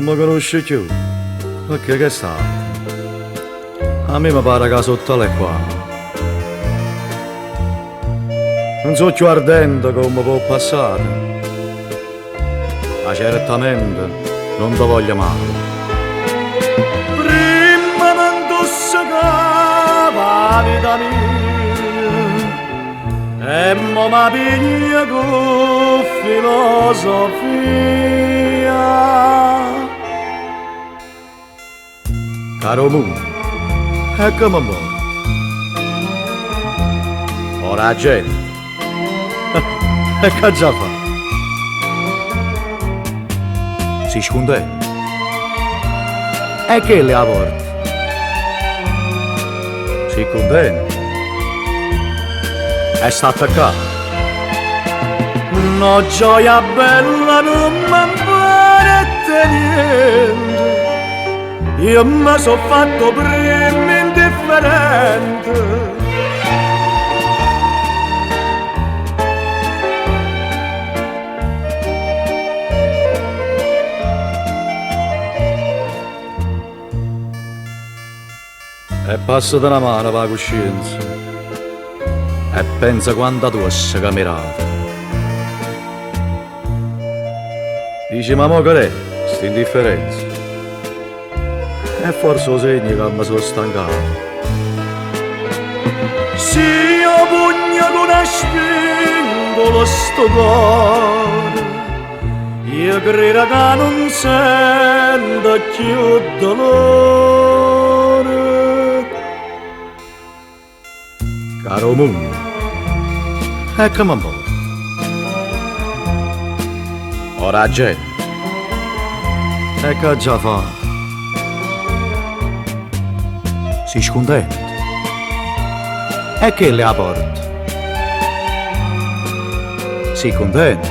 Non mi conosci più. Perché che sta? A me mi pare che sotto le qua. Non so più ardente come può passare. Ma certamente non ti voglio male. Prima non tossicava vita mia e mo ma piglia con filosofia. Caro mondo, ecco mi muore. Ora la gente, e che già fa? Si sconde. E che le ha porte? Si contenta. E sta attaccata. No gioia bella non mi pare niente. Io mi sono fatto prima indifferente. E passa da una mano la coscienza e pensa quanta tosse camerata. Dici ma mo che è sta indifferenza? E forse lo segno che mi sono stancato. Se io pugno con una spingola sto cuore, io credo che non sento più dolore. Caro mondo, ecco mi porta. Ora la gente, e che già fa? Si scontenta. E che le ha porta? Si contenta.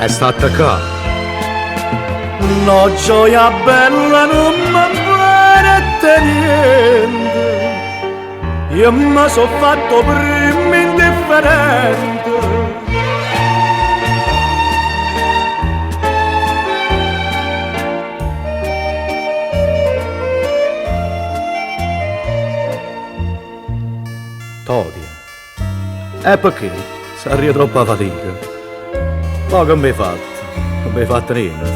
E sta attaccata. No gioia bella non mi pare niente. Io mi sono fatto prima indifferente. Todia. E perché? Sarei troppa fatica. Ma che mi hai fatto? Non mi hai fatto niente.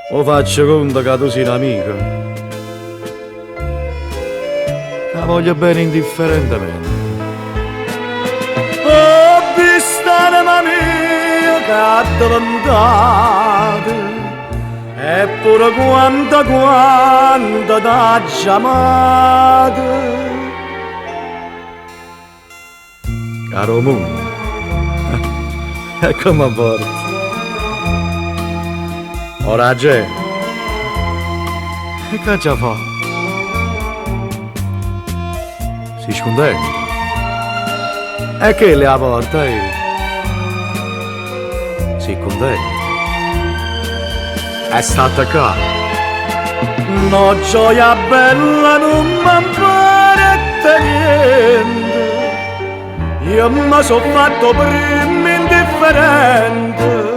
O faccio conto che tu sei un'amica. La voglio bene indifferentemente. Ho visto l'anima mia che ha diventato. Eppure quanta t'ha chiamata. Caro mondo, ecco mi porta. Ora la gente, e che già fa? Si scontenta. E che le ha porta? Si contenta. E sta attaccata. No gioia bella non mi pare niente. Io mi sono fatto prima indifferente.